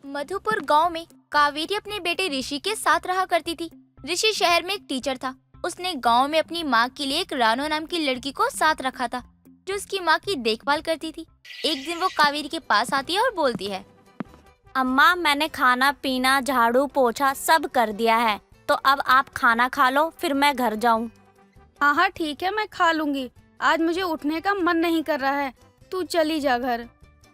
मधुपुर गांव में कावेरी अपने बेटे ऋषि के साथ रहा करती थी। ऋषि शहर में एक टीचर था। उसने गांव में अपनी माँ के लिए एक रानो नाम की लड़की को साथ रखा था, जो उसकी माँ की देखभाल करती थी। एक दिन वो कावेरी के पास आती है और बोलती है, अम्मा, मैंने खाना पीना झाड़ू पोछा सब कर दिया है, तो अब आप खाना खा लो, फिर मैं घर जाऊं। हाँ हाँ ठीक है, मैं खा लूंगी। आज मुझे उठने का मन नहीं कर रहा है, तू चली जा घर।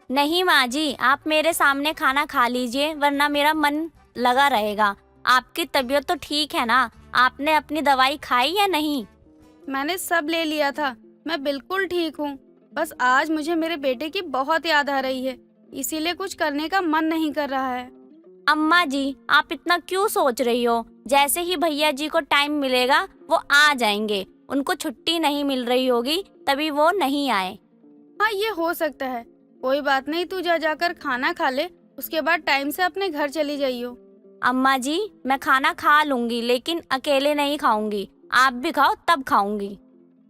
नहीं माँ जी, आप मेरे सामने खाना खा लीजिए, वरना मेरा मन लगा रहेगा। आपकी तबीयत तो ठीक है ना? आपने अपनी दवाई खाई या नहीं? मैंने सब ले लिया था, मैं बिल्कुल ठीक हूँ। बस आज मुझे मेरे बेटे की बहुत याद आ रही है, इसीलिए कुछ करने का मन नहीं कर रहा है। अम्मा जी, आप इतना क्यों सोच रही हो? जैसे ही भैया जी को टाइम मिलेगा वो आ जाएंगे। उनको छुट्टी नहीं मिल रही होगी, तभी वो नहीं आए। हाँ ये हो सकता है, कोई बात नहीं, तू जाकर खाना खा ले, उसके बाद टाइम से अपने घर चली जाइयो। अम्मा जी, मैं खाना खा लूंगी, लेकिन अकेले नहीं खाऊंगी। आप भी खाओ तब खाऊंगी।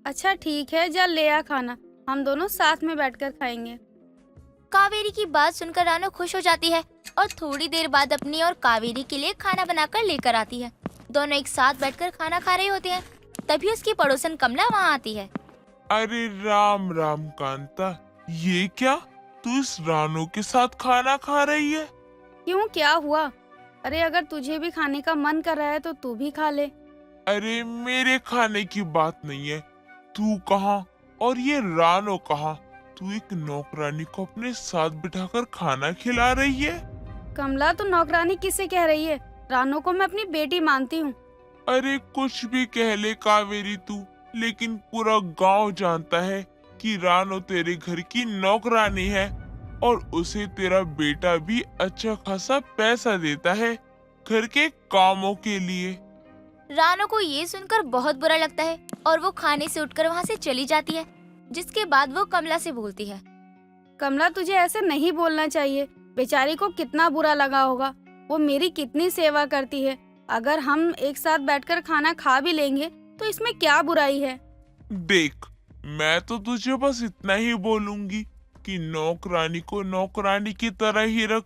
अच्छा ठीक है, जा ले आ खाना, हम दोनों साथ में बैठकर खाएंगे। कावेरी की बात सुनकर रानो खुश हो जाती है और थोड़ी देर बाद अपनी और कावेरी के लिए खाना बनाकर लेकर आती है। दोनों एक साथ बैठकर खाना खा रहे होते हैं। तभी उसकी पड़ोसन कमला वहाँ आती है। अरे राम राम कांता, ये क्या? तू इस रानो के साथ खाना खा रही है? क्यों, क्या हुआ? अरे अगर तुझे भी खाने का मन कर रहा है तो तू भी खा ले। अरे मेरे खाने की बात नहीं है। तू कहाँ और ये रानो कहाँ? तू एक नौकरानी को अपने साथ बिठाकर खाना खिला रही है? कमला, तू नौकरानी किसे कह रही है? रानो को मैं अपनी बेटी मानती हूँ। अरे कुछ भी कह ले कावेरी तू, लेकिन पूरा गांव जानता है कि रानो तेरे घर की नौकरानी है और उसे तेरा बेटा भी अच्छा खासा पैसा देता है घर के कामों के लिए। रानो को ये सुनकर बहुत बुरा लगता है और वो खाने से उठकर वहाँ से चली जाती है। जिसके बाद वो कमला से बोलती है, कमला, तुझे ऐसे नहीं बोलना चाहिए। बेचारी को कितना बुरा लगा होगा, वो मेरी कितनी सेवा करती है। अगर हम एक साथ बैठकर खाना खा भी लेंगे तो इसमें क्या बुराई है? देख, मैं तो तुझे बस इतना ही बोलूंगी कि नौकरानी को नौकरानी की तरह ही रख,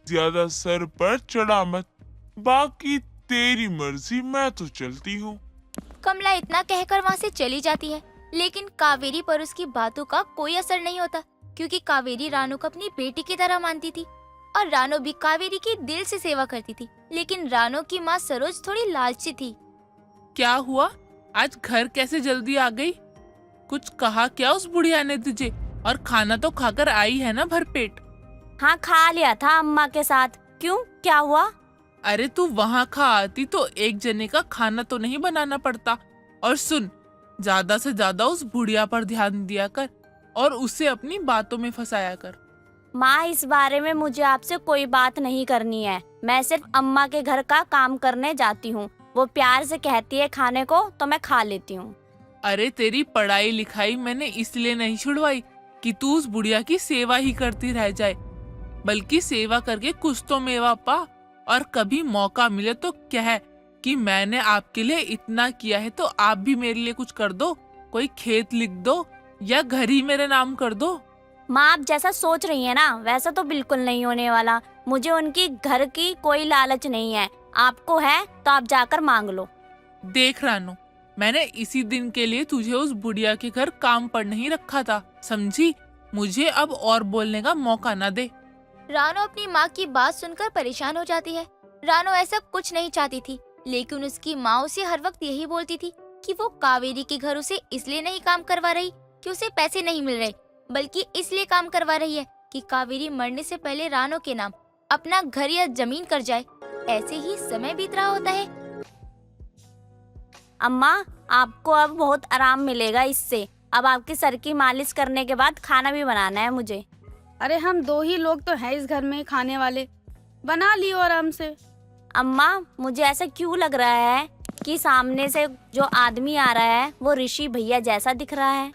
ज्यादा सर पर चढ़ा मत। बाकी तेरी मर्जी, मैं तो चलती हूँ। कमला इतना कहकर वहाँ से चली जाती है, लेकिन कावेरी पर उसकी बातों का कोई असर नहीं होता, क्योंकि कावेरी रानो को अपनी बेटी की तरह मानती थी और रानो भी कावेरी की दिल से सेवा करती थी। लेकिन रानो की माँ सरोज थोड़ी लालची थी। क्या हुआ? आज घर कैसे जल्दी आ गई? कुछ कहा क्या उस बुढ़िया ने तुझे? और खाना तो खाकर आई है ना भरपेट? हाँ, खा लिया था अम्मा के साथ। क्यों, क्या हुआ? अरे तू वहाँ खा आती तो एक जने का खाना तो नहीं बनाना पड़ता। और सुन, ज्यादा से ज्यादा उस बुढ़िया पर ध्यान दिया कर और उसे अपनी बातों में फंसाया कर। माँ, इस बारे में मुझे आपसे कोई बात नहीं करनी है। मैं सिर्फ अम्मा के घर का काम करने जाती हूँ। वो प्यार से कहती है खाने को तो मैं खा लेती हूँ। अरे तेरी पढ़ाई लिखाई मैंने इसलिए नहीं छुड़वाई कि तू उस बुढ़िया की सेवा ही करती रह जाए, बल्कि सेवा करके कुछ तो मेवा पा। और कभी मौका मिले तो कह कि मैंने आपके लिए इतना किया है तो आप भी मेरे लिए कुछ कर दो। कोई खेत लिख दो या घर ही मेरे नाम कर दो। माँ, आप जैसा सोच रही है ना वैसा तो बिल्कुल नहीं होने वाला। मुझे उनकी घर की कोई लालच नहीं है। आपको है तो आप जाकर मांग लो। देख रानो, मैंने इसी दिन के लिए तुझे उस बुढ़िया के घर काम पर नहीं रखा था, समझी? मुझे अब और बोलने का मौका न दे। रानो अपनी माँ की बात सुनकर परेशान हो जाती है। रानो ऐसा कुछ नहीं चाहती थी, लेकिन उसकी माँ उसे हर वक्त यही बोलती थी कि वो कावेरी के घर उसे इसलिए नहीं काम करवा रही कि उसे पैसे नहीं मिल रहे, बल्कि इसलिए काम करवा रही है कि कावेरी मरने से पहले रानो के नाम अपना घर या जमीन कर जाए। ऐसे ही समय बीत रहा होता है। अम्मा, आपको अब बहुत आराम मिलेगा इससे। अब आपके सर की मालिश करने के बाद खाना भी बनाना है मुझे। अरे हम दो ही लोग तो हैं इस घर में खाने वाले, बना लियो आराम से। अम्मा, मुझे ऐसा क्यों लग रहा है कि सामने से जो आदमी आ रहा है वो ऋषि भैया जैसा दिख रहा है?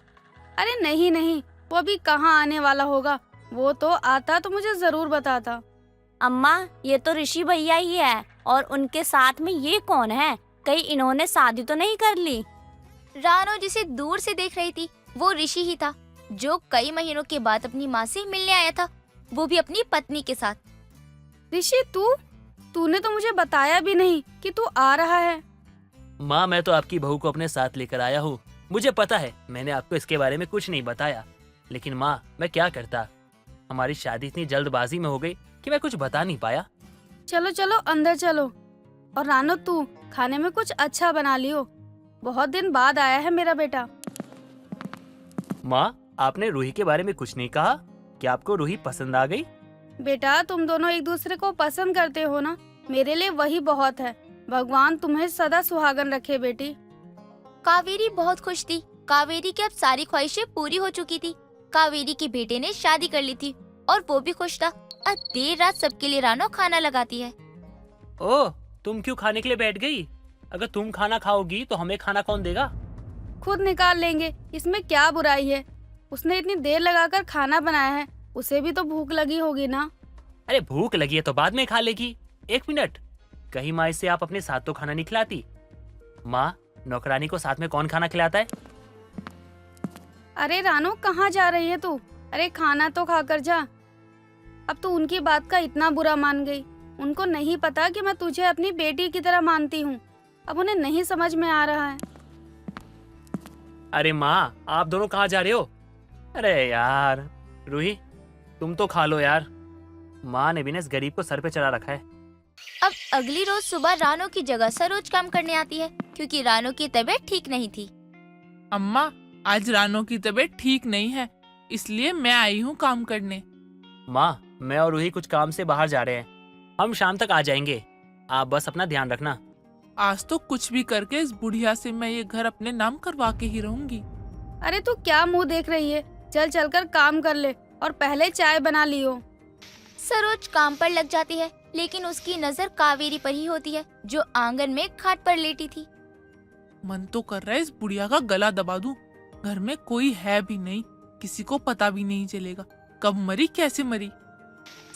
अरे नहीं नहीं, वो अभी कहाँ आने वाला होगा, वो तो आता तो मुझे जरूर बताता। अम्मा, ये तो ऋषि भैया ही है। और उनके साथ में ये कौन है? कहीं इन्होंने शादी तो नहीं कर ली? रानो जिसे दूर से देख रही थी वो ऋषि ही था, जो कई महीनों के बाद अपनी माँ से मिलने आया था, वो भी अपनी पत्नी के साथ। ऋषि तूने तो मुझे बताया भी नहीं कि तू आ रहा है। माँ, मैं तो आपकी बहू को अपने साथ लेकर आया हूँ। मुझे पता है मैंने आपको इसके बारे में कुछ नहीं बताया, लेकिन माँ मैं क्या करता, हमारी शादी इतनी जल्दबाजी में हो गई कि मैं कुछ बता नहीं पाया। चलो चलो अंदर चलो। और रानो तू खाने में कुछ अच्छा बना लियो, बहुत दिन बाद आया है मेरा बेटा। माँ, आपने रूही के बारे में कुछ नहीं कहा। क्या आपको रूही पसंद आ गई? बेटा तुम दोनों एक दूसरे को पसंद करते हो ना, मेरे लिए वही बहुत है। भगवान तुम्हें सदा सुहागन रखे बेटी। कावेरी बहुत खुश थी। कावेरी की अब सारी ख्वाहिशें पूरी हो चुकी थी। कावेरी के बेटे ने शादी कर ली थी और वो भी खुश था। अब देर रात सबके लिए रानो खाना लगाती है। ओह, तुम क्यों खाने के लिए बैठ गई? अगर तुम खाना खाओगी तो हमें खाना कौन देगा? खुद निकाल लेंगे, इसमें क्या बुराई है। उसने इतनी देर लगाकर खाना बनाया है, उसे भी तो भूख लगी होगी ना। अरे भूख लगी है तो बाद में खा लेगी। 1 मिनट, कहीं माँ इससे आप अपने साथ तो खाना नहीं खिलाती? माँ, नौकरानी को साथ में कौन खाना खिलाता है? अरे रानो कहाँ जा रही है तू? अरे खाना तो खाकर जा। अब तू उनकी बात का इतना बुरा मान गई। उनको नहीं पता कि मैं तुझे अपनी बेटी की तरह मानती हूँ। अब उन्हें नहीं समझ में आ रहा है। अरे माँ, आप दोनों कहाँ जा रहे हो? अरे यार, रूही तुम तो खा लो यार। माँ ने भी ना इस गरीब को सर पे चढ़ा रखा है। अब अगली रोज सुबह रानो की जगह सरोज काम करने आती है, क्योंकि रानो की तबीयत ठीक नहीं थी। अम्मा, आज रानो की तबीयत ठीक नहीं है, इसलिए मैं आई हूँ काम करने। माँ, मैं और रूही कुछ काम से बाहर जा रहे हैं, हम शाम तक आ जाएंगे। आप बस अपना ध्यान रखना। आज तो कुछ भी करके इस बुढ़िया से मैं ये घर अपने नाम करवा के ही रहूंगी। अरे तू क्या मुंह देख रही है? चल चलकर काम कर ले और पहले चाय बना लियो। सरोज काम पर लग जाती है, लेकिन उसकी नजर कावेरी पर ही होती है, जो आंगन में खाट पर लेटी थी। मन तो कर रहा है इस बुढ़िया का गला दबा दूं। घर में कोई है भी नहीं, किसी को पता भी नहीं चलेगा कब मरी कैसे मरी।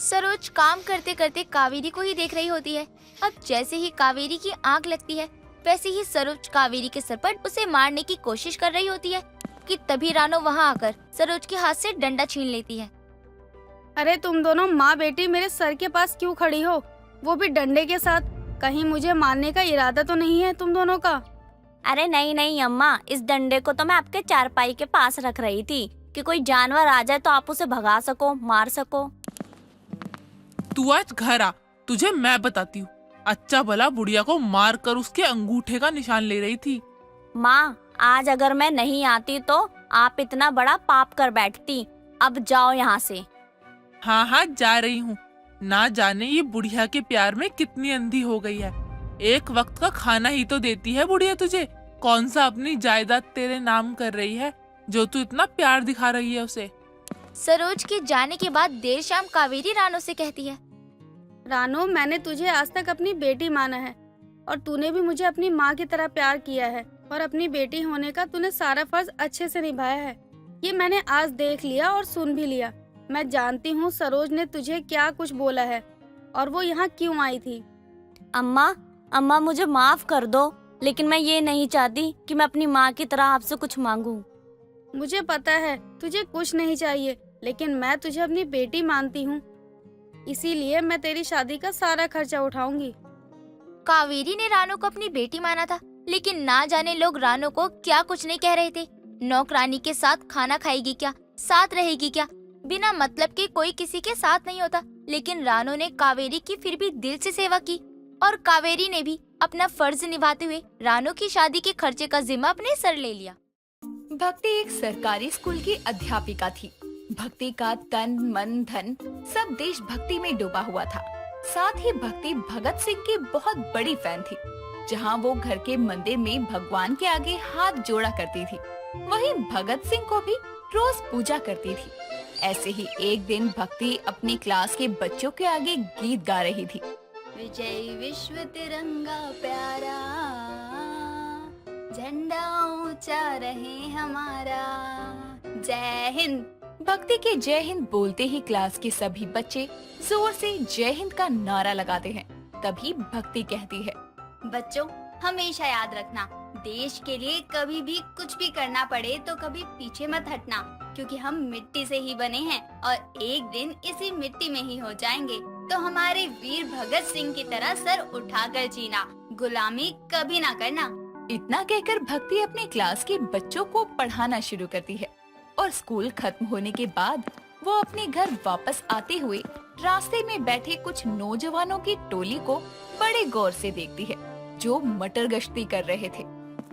सरोज काम करते करते कावेरी को ही देख रही होती है। अब जैसे ही कावेरी की आंख लगती है, वैसे ही सरोज कावेरी के सर पर उसे मारने की कोशिश कर रही होती है कि तभी रानो वहां आकर सरोज के हाथ से डंडा छीन लेती है। अरे तुम दोनों माँ बेटी मेरे सर के पास क्यों खड़ी हो, वो भी डंडे के साथ? कहीं मुझे मारने का इरादा तो नहीं है तुम दोनों का? अरे नहीं नहीं अम्मा, इस डंडे को तो मैं आपके चारपाई के पास रख रही थी कि कोई जानवर आ जाए तो आप उसे भगा सको, मार सको। तू आज घर आ, तुझे मैं बताती हूँ। अच्छा भला बुढ़िया को मार कर उसके अंगूठे का निशान ले रही थी। माँ, आज अगर मैं नहीं आती तो आप इतना बड़ा पाप कर बैठती। अब जाओ यहाँ से। हाँ हाँ जा रही हूँ। ना जाने ये बुढ़िया के प्यार में कितनी अंधी हो गई है। एक वक्त का खाना ही तो देती है बुढ़िया तुझे। कौन सा अपनी जायदाद तेरे नाम कर रही है जो तू इतना प्यार दिखा रही है उसे। सरोज के जाने के बाद देर शाम कावेरी रानो से कहती है, रानो, मैंने तुझे आज तक अपनी बेटी माना है और तूने भी मुझे अपनी माँ की तरह प्यार किया है और अपनी बेटी होने का तूने सारा फर्ज अच्छे से निभाया है। ये मैंने आज देख लिया और सुन भी लिया। मैं जानती हूँ सरोज ने तुझे क्या कुछ बोला है और वो यहाँ क्यों आई थी। अम्मा मुझे माफ कर दो, लेकिन मैं ये नहीं चाहती कि मैं अपनी माँ की तरह आपसे कुछ मांगूं। मुझे पता है तुझे कुछ नहीं चाहिए, लेकिन मैं तुझे अपनी बेटी मानती हूँ, इसीलिए मैं तेरी शादी का सारा खर्चा उठाऊंगी। कावेरी ने रानो को अपनी बेटी माना था, लेकिन ना जाने लोग रानो को क्या कुछ नहीं कह रहे थे। नौकरानी के साथ खाना खाएगी क्या, साथ रहेगी क्या? बिना मतलब के कोई किसी के साथ नहीं होता। लेकिन रानो ने कावेरी की फिर भी दिल से सेवा की और कावेरी ने भी अपना फर्ज निभाते हुए रानो की शादी के खर्चे का जिम्मा अपने सर ले लिया। भक्ति एक सरकारी स्कूल की अध्यापिका थी। भक्ति का तन मन धन सब देशभक्ति में डूबा हुआ था। साथ ही भक्ति भगत सिंह की बहुत बड़ी फैन थी। जहां वो घर के मंदिर में भगवान के आगे हाथ जोड़ा करती थी, वहीं भगत सिंह को भी रोज पूजा करती थी। ऐसे ही एक दिन भक्ति अपनी क्लास के बच्चों के आगे गीत गा रही थी। विजय विश्व तिरंगा प्यारा, झंडा ऊंचा रहे हमारा, जय हिंद। भक्ति के जय हिंद बोलते ही क्लास के सभी बच्चे जोर से जय हिंद का नारा लगाते हैं। तभी भक्ति कहती है, बच्चों हमेशा याद रखना, देश के लिए कभी भी कुछ भी करना पड़े तो कभी पीछे मत हटना, क्योंकि हम मिट्टी से ही बने हैं और एक दिन इसी मिट्टी में ही हो जाएंगे। तो हमारे वीर भगत सिंह की तरह सर उठाकर जीना, गुलामी कभी ना करना। इतना कहकर भक्ति अपने क्लास के बच्चों को पढ़ाना शुरू करती है और स्कूल खत्म होने के बाद वो अपने घर वापस आते हुए रास्ते में बैठे कुछ नौजवानों की टोली को बड़े गौर से देखती है जो मटर गश्ती कर रहे थे।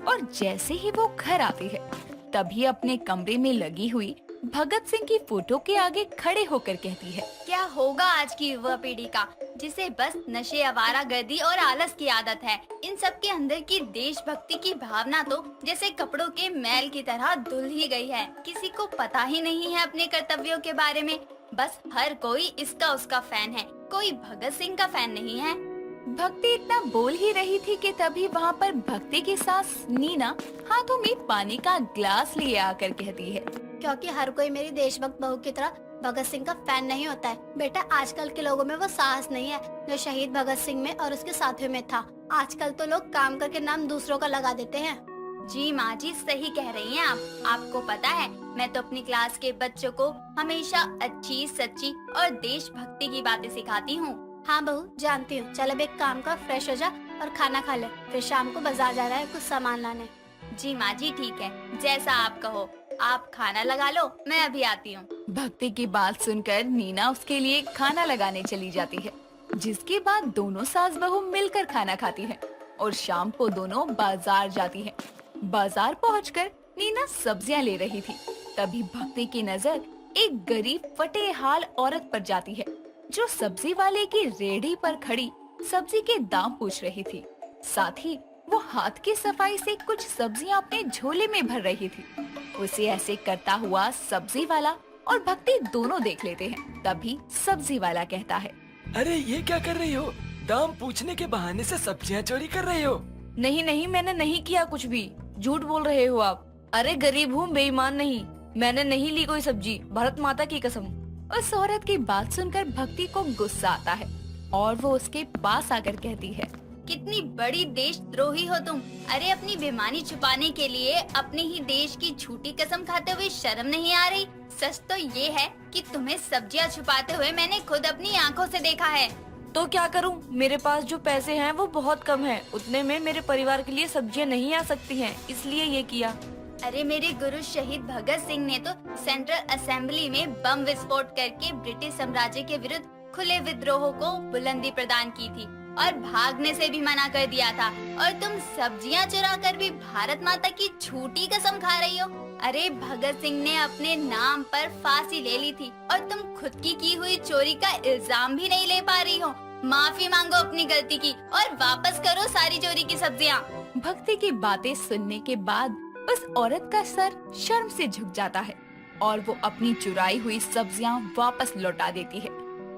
और जैसे ही वो घर आती है तभी अपने कमरे में लगी हुई भगत सिंह की फोटो के आगे खड़े होकर कहती है, क्या होगा आज की युवा पीढ़ी का, जिसे बस नशे, आवारागर्दी और आलस की आदत है। इन सब के अंदर की देशभक्ति की भावना तो जैसे कपड़ों के मैल की तरह धुल ही गई है। किसी को पता ही नहीं है अपने कर्तव्यों के बारे में। बस हर कोई इसका उसका फैन है, कोई भगत सिंह का फैन नहीं है। भक्ति इतना बोल ही रही थी कि तभी वहाँ पर भक्ति की सास नीना हाथों में पानी का ग्लास लिए आकर कहती है, क्योंकि हर कोई मेरी देशभक्त बहू की तरह भगत सिंह का फैन नहीं होता है। बेटा, आजकल के लोगों में वो साहस नहीं है जो शहीद भगत सिंह में और उसके साथियों में था। आजकल तो लोग काम करके नाम दूसरों का लगा देते हैं। जी माँ जी, सही कह रही हैं आप। आपको पता है, मैं तो अपनी क्लास के बच्चों को हमेशा अच्छी, सच्ची और देशभक्ति की बातें सिखाती हूँ। हाँ बहू, जानती हूँ। चल अब एक काम कर, फ्रेश हो जा और खाना खा ले, फिर शाम को बाजार जा रहा है कुछ सामान लाने। जी माँ जी, ठीक है, जैसा आप कहो। आप खाना लगा लो, मैं अभी आती हूँ। भक्ति की बात सुनकर नीना उसके लिए खाना लगाने चली जाती है, जिसके बाद दोनों सास बहू मिलकर खाना खाती है और शाम को दोनों बाजार जाती है। बाजार पहुंचकर नीना सब्जियां ले रही थी, तभी भक्ति की नजर एक गरीब फटे हाल औरत पर जाती है जो सब्जी वाले की रेहड़ी पर खड़ी सब्जी के दाम पूछ रही थी। साथ ही वो हाथ की सफाई से कुछ सब्जियां अपने झोले में भर रही थी। उसे ऐसे करता हुआ सब्जी वाला और भक्ति दोनों देख लेते हैं। तभी सब्जी वाला कहता है, अरे ये क्या कर रही हो? दाम पूछने के बहाने से सब्जियां चोरी कर रही हो? नहीं नहीं, मैंने नहीं किया कुछ भी, झूठ बोल रहे हो आप। अरे गरीब हूँ, बेईमान नहीं, मैंने नहीं ली कोई सब्जी, भारत माता की कसम। उस औरत की बात सुनकर भक्ति को गुस्सा आता है और वो उसके पास आकर कहती है, कितनी बड़ी देशद्रोही हो तुम। अरे अपनी बेईमानी छुपाने के लिए अपने ही देश की झूठी कसम खाते हुए शर्म नहीं आ रही? सच तो ये है कि तुम्हें सब्जियां छुपाते हुए मैंने खुद अपनी आंखों से देखा है। तो क्या करूं? मेरे पास जो पैसे हैं वो बहुत कम हैं, उतने में मेरे परिवार के लिए सब्जियां नहीं आ सकती हैं, इसलिए ये किया। अरे मेरे गुरु शहीद भगत सिंह ने तो सेंट्रल असेंबली में बम विस्फोट करके ब्रिटिश साम्राज्य के विरुद्ध खुले विद्रोह को बुलंदी प्रदान की थी और भागने से भी मना कर दिया था, और तुम सब्जियां चुरा कर भी भारत माता की झूठी कसम खा रही हो। अरे भगत सिंह ने अपने नाम पर फांसी ले ली थी और तुम खुद की हुई चोरी का इल्जाम भी नहीं ले पा रही हो। माफी मांगो अपनी गलती की और वापस करो सारी चोरी की सब्जियां। भक्ति की बातें सुनने के बाद उस औरत का सर शर्म से झुक जाता है और वो अपनी चुराई हुई सब्जियां वापस लौटा देती है,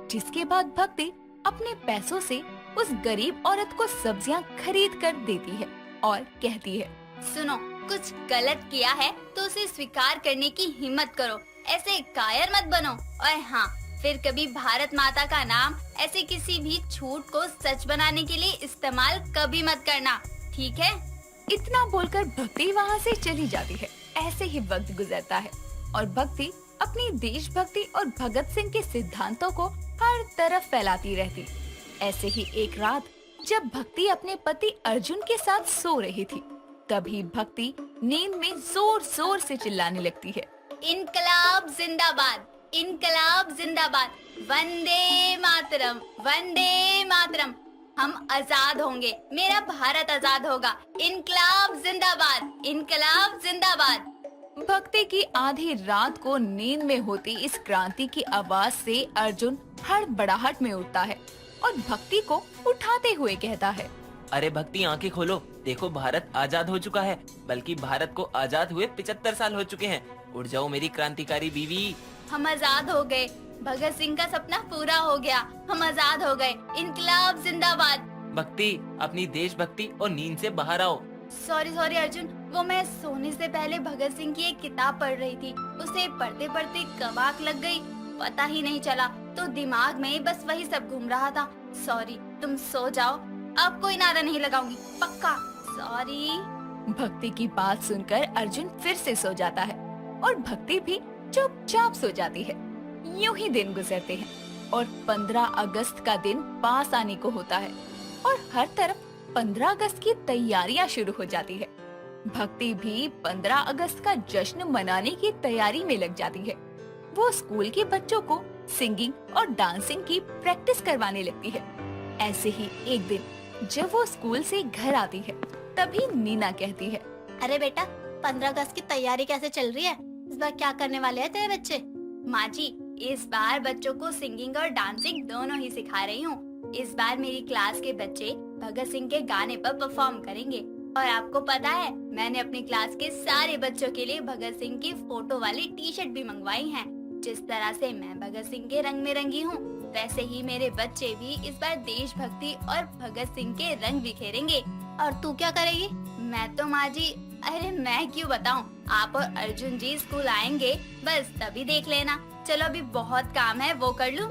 जिसके बाद भक्ति अपने पैसों से उस गरीब औरत को सब्जियां खरीद कर देती है और कहती है, सुनो, कुछ गलत किया है तो उसे स्वीकार करने की हिम्मत करो, ऐसे कायर मत बनो। और हाँ, फिर कभी भारत माता का नाम ऐसे किसी भी झूठ को सच बनाने के लिए इस्तेमाल कभी मत करना, ठीक है? इतना बोलकर भक्ति वहाँ से चली जाती है। ऐसे ही वक्त गुजरता है और भक्ति अपनी देशभक्ति और भगत सिंह के सिद्धांतों को हर तरफ फैलाती रहती। ऐसे ही एक रात जब भक्ति अपने पति अर्जुन के साथ सो रही थी, तभी भक्ति नींद में जोर जोर से चिल्लाने लगती है, इनकलाब जिंदाबाद, इनकलाब जिंदाबाद, वंदे मातरम, वंदे मातरम। हम आजाद होंगे, मेरा भारत आजाद होगा, इनकलाब जिंदाबाद, इनकलाब जिंदाबाद। भक्ति की आधी रात को नींद में होती इस क्रांति की आवाज से अर्जुन हड़बड़ाहट में उठता है और भक्ति को उठाते हुए कहता है, अरे भक्ति, आंखें खोलो, देखो भारत आजाद हो चुका है, बल्कि भारत को आजाद हुए 75 साल हो चुके हैं। उठ जाओ मेरी क्रांतिकारी बीवी। हम आजाद हो गए, भगत सिंह का सपना पूरा हो गया, हम आजाद हो गए, इनकलाब जिंदाबाद। भक्ति, अपनी देशभक्ति और नींद से बाहर आओ। सॉरी सॉरी अर्जुन, वो मैं सोने से पहले भगत सिंह की एक किताब पढ़ रही थी, उसे पढ़ते पढ़ते कब आँख लग गई पता ही नहीं चला, तो दिमाग में बस वही सब घूम रहा था। सॉरी, तुम सो जाओ, अब कोई नारा नहीं लगाऊंगी, पक्का। सॉरी। भक्ति की बात सुनकर अर्जुन फिर से सो जाता है और भक्ति भी चुपचाप सो जाती है। यूं ही दिन गुजरते हैं और 15 अगस्त का दिन पास आने को होता है और हर तरफ 15 अगस्त की तैयारियां शुरू हो जाती है। भक्ति भी 15 अगस्त का जश्न मनाने की तैयारी में लग जाती है। वो स्कूल के बच्चों को सिंगिंग और डांसिंग की प्रैक्टिस करवाने लगती है। ऐसे ही एक दिन जब वो स्कूल से घर आती है तभी नीना कहती है, अरे बेटा, 15 अगस्त की तैयारी कैसे चल रही है? इस बार क्या करने वाले हैं तेरे बच्चे? माँ जी, इस बार बच्चों को सिंगिंग और डांसिंग दोनों ही सिखा रही हूँ। इस बार मेरी क्लास के बच्चे भगत सिंह के गाने पर परफॉर्म करेंगे और आपको पता है मैंने अपनी क्लास के सारे बच्चों के लिए भगत सिंह की फोटो वाली टी शर्ट भी मंगवाई है। जिस तरह से मैं भगत सिंह के रंग में रंगी हूँ, वैसे ही मेरे बच्चे भी इस बार देशभक्ति और भगत सिंह के रंग बिखेरेंगे। और तू क्या करेगी? मैं तो माँ जी, अरे मैं क्यों बताऊँ, आप और अर्जुन जी स्कूल आएंगे, बस तभी देख लेना। चलो अभी बहुत काम है, वो कर लूँ।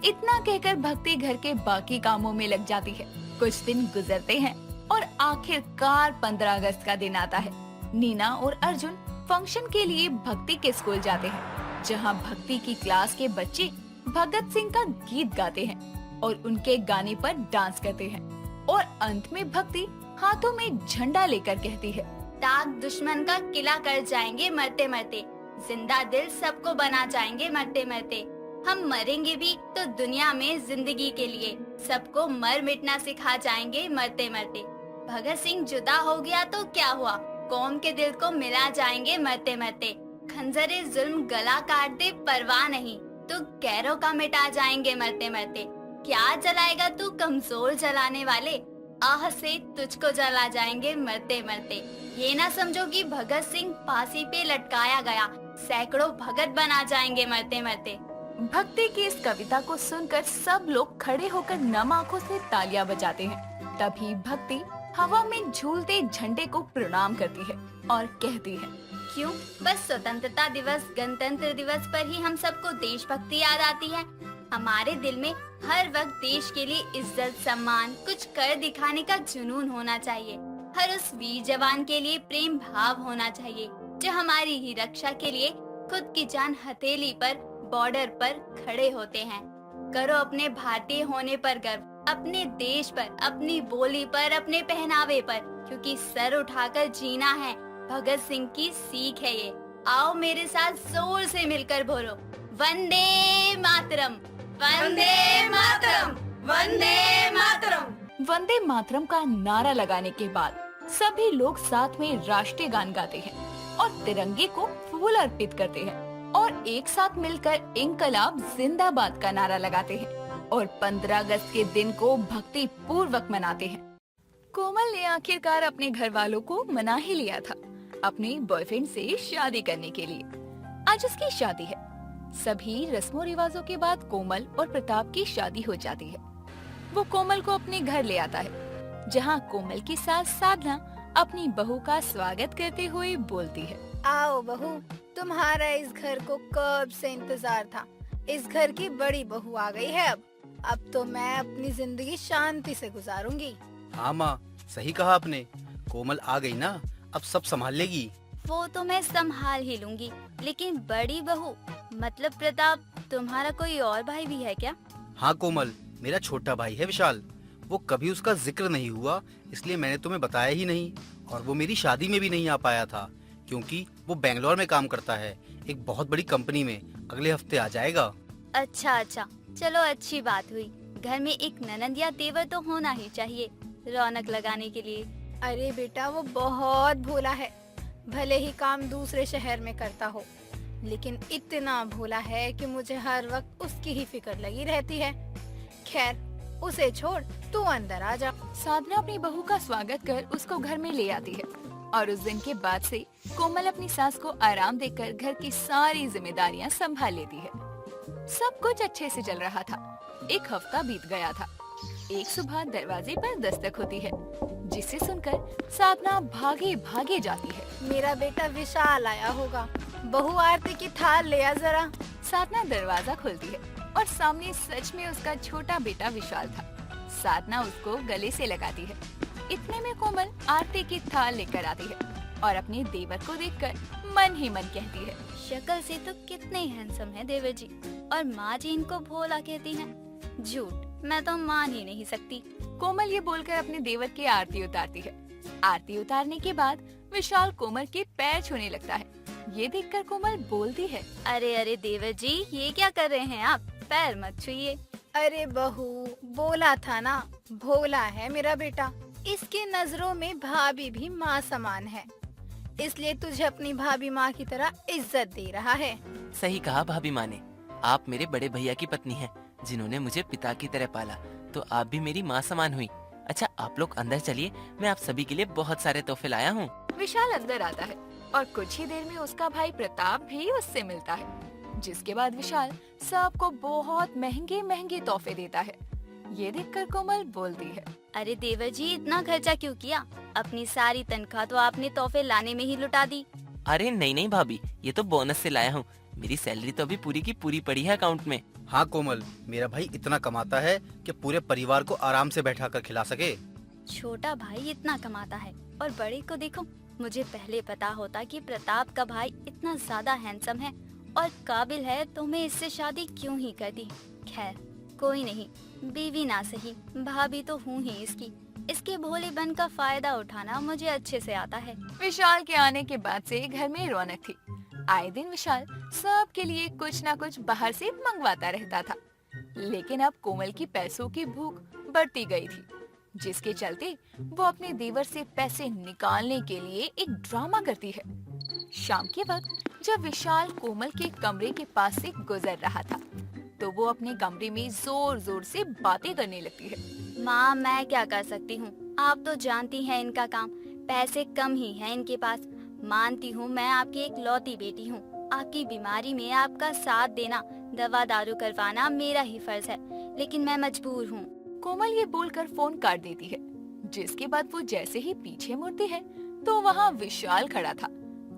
इतना कहकर भक्ति घर के बाकी कामों में लग जाती है। कुछ दिन गुजरते हैं और आखिरकार 15 अगस्त का दिन आता है। नीना और अर्जुन फंक्शन के लिए भक्ति के स्कूल जाते हैं, जहां भक्ति की क्लास के बच्चे भगत सिंह का गीत गाते हैं और उनके गाने पर डांस करते हैं। और अंत में भक्ति हाथों में झंडा लेकर कहती है, ताक दुश्मन का किला कर जाएंगे मरते मरते, जिंदा दिल सबको बना जाएंगे मरते मरते। हम मरेंगे भी तो दुनिया में जिंदगी के लिए, सबको मर मिटना सिखा जाएंगे मरते मरते। भगत सिंह जुदा हो गया तो क्या हुआ, कौम के दिल को मिला जाएंगे मरते मरते। खंजरे जुल्म गला काट दे परवाह नहीं, तो कैरों का मिटा जाएंगे मरते मरते। क्या जलाएगा तू कमजोर जलाने वाले, आह से तुझको जला जाएंगे मरते मरते। ये ना समझो कि भगत सिंह फांसी पे लटकाया गया, सैकड़ों भगत बना जाएंगे मरते मरते। भक्ति की इस कविता को सुनकर सब लोग खड़े होकर नम आंखों से तालियां बजाते हैं। तभी भक्ति हवा में झूलते झंडे को प्रणाम करती है और कहती है, क्यों, बस स्वतंत्रता दिवस गणतंत्र दिवस पर ही हम सबको देशभक्ति याद आती है। हमारे दिल में हर वक्त देश के लिए इज्जत सम्मान कुछ कर दिखाने का जुनून होना चाहिए। हर उस वीर जवान के लिए प्रेम भाव होना चाहिए जो हमारी ही रक्षा के लिए खुद की जान हथेली पर बॉर्डर पर खड़े होते हैं। करो अपने भारतीय होने पर गर्व, अपने देश पर, अपनी बोली पर, अपने पहनावे पर, क्योंकि सर उठाकर जीना है भगत सिंह की सीख है ये। आओ मेरे साथ जोर से मिलकर बोलो, वंदे मातरम, वंदे मातरम, वंदे मातरम। वंदे मातरम का नारा लगाने के बाद सभी लोग साथ में राष्ट्रीय गान गाते हैं और तिरंगे को फूल अर्पित करते हैं और एक साथ मिलकर इंकलाब जिंदाबाद का नारा लगाते हैं और 15 अगस्त के दिन को भक्ति पूर्वक मनाते हैं। कोमल ने आखिरकार अपने घर वालों को मना ही लिया था अपने बॉयफ्रेंड से शादी करने के लिए। आज उसकी शादी है। सभी रस्मों रिवाजों के बाद कोमल और प्रताप की शादी हो जाती है। वो कोमल को अपने घर ले आता है, जहाँ कोमल की सास साधना अपनी बहू का स्वागत करते हुए बोलती है, आओ बहू, तुम्हारा इस घर को कब से इंतजार था। इस घर की बड़ी बहू आ गई है। अब तो मैं अपनी जिंदगी शांति से गुजारूंगी। हाँ माँ, सही कहा आपने। कोमल आ गई ना, अब सब संभाल लेगी। वो तो मैं संभाल ही लूंगी, लेकिन बड़ी बहू मतलब प्रताप, तुम्हारा कोई और भाई भी है क्या? हाँ कोमल, मेरा छोटा भाई है विशाल। वो कभी उसका जिक्र नहीं हुआ, इसलिए मैंने तुम्हें बताया ही नहीं। और वो मेरी शादी में भी नहीं आ पाया था, क्योंकि वो बेंगलोर में काम करता है, एक बहुत बड़ी कंपनी में। अगले हफ्ते आ जाएगा। अच्छा, चलो अच्छी बात हुई। घर में एक ननद या तेवर तो होना ही चाहिए रौनक लगाने के लिए। अरे बेटा, वो बहुत भोला है। भले ही काम दूसरे शहर में करता हो, लेकिन इतना भोला है कि मुझे हर वक्त उसकी ही फिक्र लगी रहती है। खैर, उसे छोड़, तू अंदर आ जा। साधना अपनी बहू का स्वागत कर उसको घर में ले आती है और उस दिन के बाद से कोमल अपनी सास को आराम देकर घर की सारी जिम्मेदारियां संभाल लेती है। सब कुछ अच्छे से चल रहा था। एक हफ्ता बीत गया था। एक सुबह दरवाजे पर दस्तक होती है, जिसे सुनकर साधना भागे भागे जाती है। मेरा बेटा विशाल आया होगा। बहू, आरती की थाल ले आ जरा। साधना दरवाजा खोलती है और सामने सच में उसका छोटा बेटा विशाल था। साधना उसको गले से लगाती है इतने में कोमल आरती की थाल लेकर आती है और अपने देवर को देखकर मन ही मन कहती है, शक्ल से तो कितने हैंडसम है देवर जी, और माँ जी इनको भोला कहती हैं। झूठ, मैं तो मान ही नहीं सकती। कोमल ये बोलकर अपने देवर की आरती उतारती है। आरती उतारने के बाद विशाल कोमल के पैर छूने लगता है। ये देखकर कोमल बोलती है, अरे अरे देवर जी, ये क्या कर रहे हैं आप? पैर मत छुइए। अरे बहू, बोला था ना, भोला है मेरा बेटा। इसके नजरों में भाभी भी माँ समान है, इसलिए तुझे अपनी भाभी माँ की तरह इज्जत दे रहा है। सही कहा भाभी माँ ने। आप मेरे बड़े भैया की पत्नी हैं, जिन्होंने मुझे पिता की तरह पाला, तो आप भी मेरी माँ समान हुई। अच्छा, आप लोग अंदर चलिए, मैं आप सभी के लिए बहुत सारे तोहफे लाया हूँ। विशाल अंदर आता है और कुछ ही देर में उसका भाई प्रताप भी उससे मिलता है, जिसके बाद विशाल सबको बहुत महंगे महंगे तोहफे देता है। ये देखकर कोमल बोलती है, अरे देवर जी, इतना खर्चा क्यों किया? अपनी सारी तनख्वाह तो आपने तोहफे लाने में ही लुटा दी। अरे नहीं नहीं भाभी, ये तो बोनस से लाया हूँ। मेरी सैलरी तो अभी पूरी की पूरी पड़ी है अकाउंट में। हाँ कोमल, मेरा भाई इतना कमाता है कि पूरे परिवार को आराम से बैठा कर खिला सके। छोटा भाई इतना कमाता है और बड़े को देखो। मुझे पहले पता होता कि प्रताप का भाई इतना ज्यादा हैंडसम है और काबिल है तो मैं इससे शादी क्यों ही कर दी। खैर कोई नहीं, बीवी ना सही, भाभी तो हूँ ही इसकी। इसके भोलेपन का फायदा उठाना मुझे अच्छे से आता है। विशाल के आने के बाद से घर में रौनक थी। आए दिन विशाल सबके लिए कुछ ना कुछ बाहर से मंगवाता रहता था, लेकिन अब कोमल की पैसों की भूख बढ़ती गई थी, जिसके चलते वो अपने देवर से पैसे निकालने के लिए एक ड्रामा करती है। शाम के वक्त जब विशाल कोमल के कमरे के पास से गुजर रहा था, तो वो अपने कमरे में जोर जोर से बातें करने लगती है। माँ, मैं क्या कर सकती हूँ? आप तो जानती हैं इनका काम, पैसे कम ही हैं इनके पास। मानती हूँ मैं आपकी एक लौती बेटी हूँ, आपकी बीमारी में आपका साथ देना, दवा दारू करवाना मेरा ही फर्ज है, लेकिन मैं मजबूर हूँ। कोमल ये बोलकर फोन काट देती है, जिसके बाद वो जैसे ही पीछे मुड़ती है तो वहाँ विशाल खड़ा था,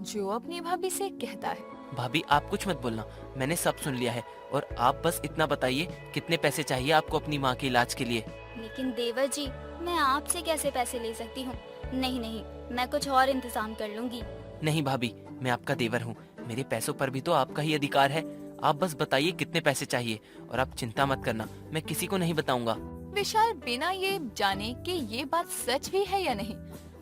जो अपनी भाभी से कहता है, भाभी आप कुछ मत बोलना, मैंने सब सुन लिया है, और आप बस इतना बताइए कितने पैसे चाहिए आपको अपनी माँ के इलाज के लिए। लेकिन देवर जी, मैं आपसे कैसे पैसे ले सकती हूँ? नहीं नहीं, मैं कुछ और इंतजाम कर लूंगी। नहीं भाभी, मैं आपका देवर हूँ, मेरे पैसों पर भी तो आपका ही अधिकार है। आप बस बताइए कितने पैसे चाहिए, और आप चिंता मत करना, मैं किसी को नहीं बताऊंगा। विशाल बिना ये जाने कि ये बात सच भी है या नहीं,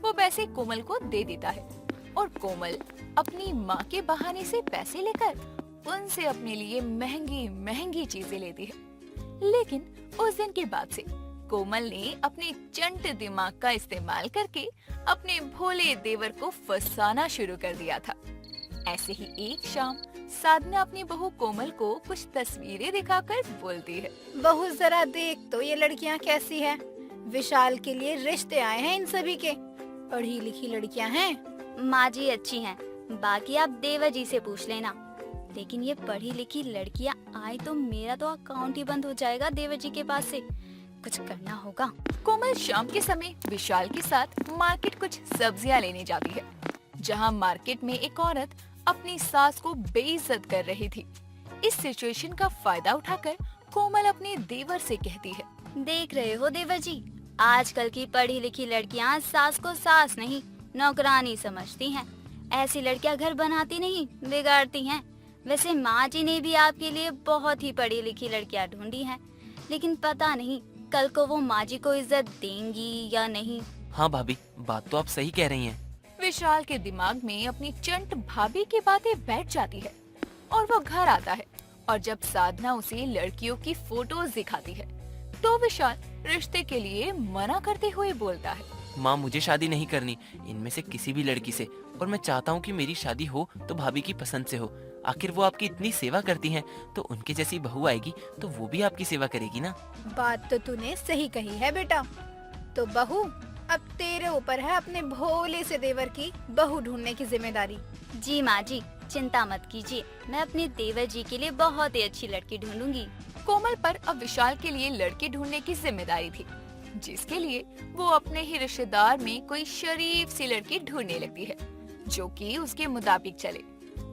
वो पैसे कोमल को दे देता है, और कोमल अपनी माँ के बहाने से पैसे लेकर उनसे अपने लिए महंगी महंगी चीजें लेती है। लेकिन उस दिन के बाद से कोमल ने अपने चंट दिमाग का इस्तेमाल करके अपने भोले देवर को फंसाना शुरू कर दिया था। ऐसे ही एक शाम साधना अपनी बहू कोमल को कुछ तस्वीरें दिखाकर बोलती है, बहू जरा देख तो ये लड़कियाँ कैसी हैं। विशाल के लिए रिश्ते आए हैं इन सभी के, पढ़ी लिखी लड़कियाँ हैं। माँ जी अच्छी हैं, बाकी आप देवर जी से पूछ लेना। लेकिन ये पढ़ी लिखी लड़कियाँ आई तो मेरा तो अकाउंट ही बंद हो जाएगा देवर जी के पास से। कुछ करना होगा। कोमल शाम के समय विशाल के साथ मार्केट कुछ सब्जियां लेने जाती है, जहां मार्केट में एक औरत अपनी सास को बेइज्जत कर रही थी। इस सिचुएशन का फायदा उठाकर कोमल अपने देवर से कहती है, देख रहे हो देवर जी, आजकल की पढ़ी लिखी लड़कियां सास को सास नहीं नौकरानी समझती हैं। ऐसी लड़कियां घर बनाती नहीं, बिगाड़ती हैं। वैसे माँ जी ने भी आपके लिए बहुत ही पढ़ी लिखी लड़कियां ढूंढी हैं, लेकिन पता नहीं कल को वो माँ जी को इज्जत देंगी या नहीं। हाँ भाभी, बात तो आप सही कह रही हैं। विशाल के दिमाग में अपनी चंट भाभी की बातें बैठ जाती है और वो घर आता है, और जब साधना उसे लड़कियों की फोटोज दिखाती है तो विशाल रिश्ते के लिए मना करते हुए बोलता है, माँ मुझे शादी नहीं करनी इनमें से किसी भी लड़की से, और मैं चाहता हूँ कि मेरी शादी हो तो भाभी की पसंद से हो। आखिर वो आपकी इतनी सेवा करती हैं, तो उनके जैसी बहू आएगी तो वो भी आपकी सेवा करेगी ना। बात तो तूने सही कही है बेटा। तो बहू, अब तेरे ऊपर है अपने भोले से देवर की बहू ढूंढने की जिम्मेदारी। जी माँ जी, चिंता मत कीजिए, मैं अपने देवर जी के लिए बहुत ही अच्छी लड़की ढूंढूंगी। कोमल पर अब विशाल के लिए लड़की ढूंढने की जिम्मेदारी थी, जिसके लिए वो अपने ही रिश्तेदार में कोई शरीफ सी लड़की ढूंढने लगती है, जो कि उसके मुताबिक चले।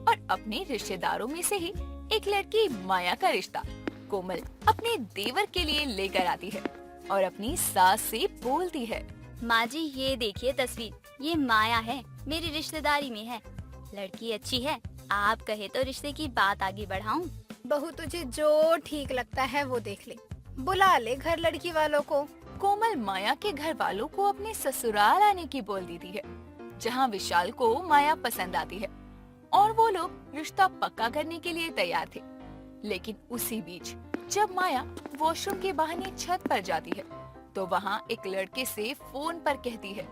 और अपने रिश्तेदारों में से ही एक लड़की माया का रिश्ता कोमल अपने देवर के लिए लेकर आती है और अपनी सास से बोलती है, माँ जी ये देखिए तस्वीर, ये माया है, मेरी रिश्तेदारी में है। लड़की अच्छी है, आप कहे तो रिश्ते की बात आगे बढ़ाऊं। बहू तुझे जो ठीक लगता है वो देख ले, बुला ले घर लड़की वालों को। कोमल माया के घर वालों को अपने ससुराल आने की बोल देती है, जहाँ विशाल को माया पसंद आती है और वो लोग रिश्ता पक्का करने के लिए तैयार थे। लेकिन उसी बीच जब माया वॉशरूम के बहाने छत पर जाती है तो वहाँ एक लड़के से फोन पर कहती है,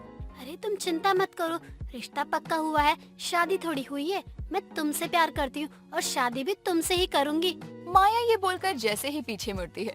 अरे तुम चिंता मत करो, रिश्ता पक्का हुआ है, शादी थोड़ी हुई है। मैं तुमसे प्यार करती हूँ और शादी भी तुमसे ही करूँगी। माया ये बोलकर जैसे ही पीछे मुड़ती है,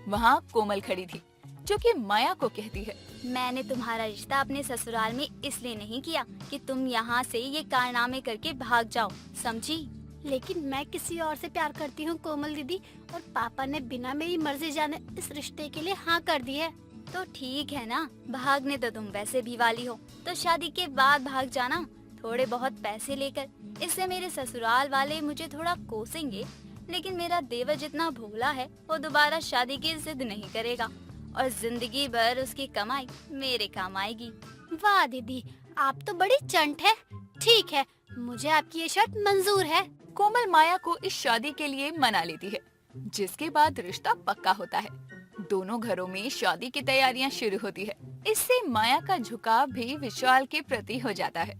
वहाँ कोमल खड़ी थी जो कि माया को कहती है, मैंने तुम्हारा रिश्ता अपने ससुराल में इसलिए नहीं किया कि तुम यहाँ से ये कारनामे करके भाग जाओ, समझी? लेकिन मैं किसी और से प्यार करती हूँ कोमल दीदी, और पापा ने बिना मेरी मर्जी जाने इस रिश्ते के लिए हाँ कर दी है। तो ठीक है ना, भागने तो तुम वैसे भी वाली हो, तो शादी के बाद भाग जाना, थोड़े बहुत पैसे लेकर। इससे मेरे ससुराल वाले मुझे थोड़ा कोसेंगे, लेकिन मेरा देवर जितना भोला है वो दोबारा शादी की जिद नहीं करेगा और जिंदगी भर उसकी कमाई मेरे काम आएगी। वाह दीदी, आप तो बड़ी चंट है। ठीक है, मुझे आपकी ये शर्त मंजूर है। कोमल माया को इस शादी के लिए मना लेती है, जिसके बाद रिश्ता पक्का होता है। दोनों घरों में शादी की तैयारियां शुरू होती है। इससे माया का झुकाव भी विशाल के प्रति हो जाता है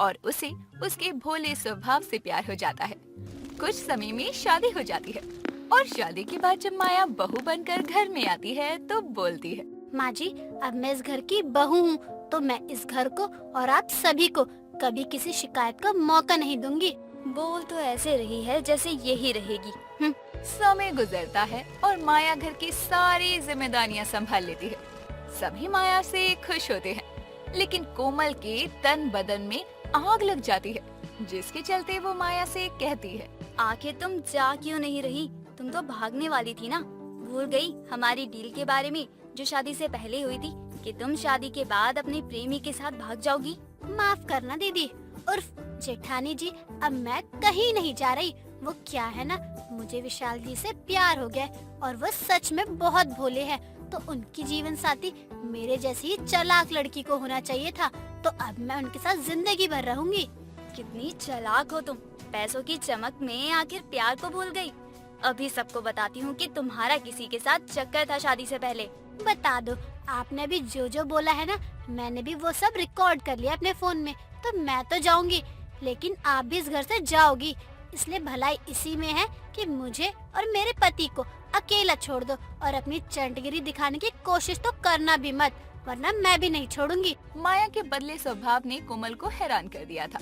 और उसे उसके भोले स्वभाव से प्यार हो जाता है। कुछ समय में शादी हो जाती है और शादी के बाद जब माया बहू बनकर घर में आती है तो बोलती है, माँ जी, अब मैं इस घर की बहू हूँ, तो मैं इस घर को और आप सभी को कभी किसी शिकायत का मौका नहीं दूंगी। बोल तो ऐसे रही है जैसे यही रहेगी। समय गुजरता है और माया घर की सारी जिम्मेदारियां संभाल लेती है। सभी माया से खुश होते हैं, लेकिन कोमल के तन बदन में आग लग जाती है, जिसके चलते वो माया से कहती है, आखिर तुम जा क्यों नहीं रही? तुम तो भागने वाली थी ना? भूल गई हमारी डील के बारे में जो शादी से पहले हुई थी कि तुम शादी के बाद अपने प्रेमी के साथ भाग जाओगी? माफ करना दीदी, उर्फ जेठानी जी, अब मैं कहीं नहीं जा रही। वो क्या है ना, मुझे विशाल जी से प्यार हो गया है और वो सच में बहुत भोले हैं, तो उनकी जीवन साथी मेरे जैसी ही चालाक लड़की को होना चाहिए था। तो अब मैं उनके साथ जिंदगी भर रहूंगी। कितनी चालाक हो तुम, पैसों की चमक में आखिर प्यार को भूल गई। अभी सबको बताती हूँ कि तुम्हारा किसी के साथ चक्कर था शादी से पहले। बता दो, आपने भी जो बोला है ना, मैंने भी वो सब रिकॉर्ड कर लिया अपने फोन में। तो मैं तो जाऊंगी, लेकिन आप भी इस घर से जाओगी। इसलिए भलाई इसी में है कि मुझे और मेरे पति को अकेला छोड़ दो और अपनी चंटगिरी दिखाने की कोशिश तो करना भी मत, वरना मैं भी नहीं छोड़ूंगी। माया के बदले स्वभाव ने कोमल को हैरान कर दिया था,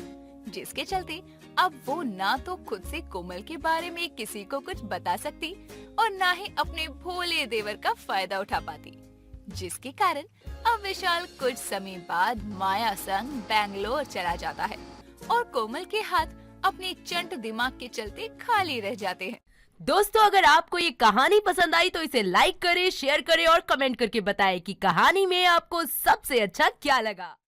जिसके चलते अब वो ना तो खुद से कोमल के बारे में किसी को कुछ बता सकती और ना ही अपने भोले देवर का फायदा उठा पाती, जिसके कारण अब विशाल कुछ समय बाद माया संग बैंगलोर चला जाता है और कोमल के हाथ अपने चंट दिमाग के चलते खाली रह जाते हैं। दोस्तों, अगर आपको ये कहानी पसंद आई तो इसे लाइक करें, शेयर करें और कमेंट करके बताएं कि कहानी में आपको सबसे अच्छा क्या लगा।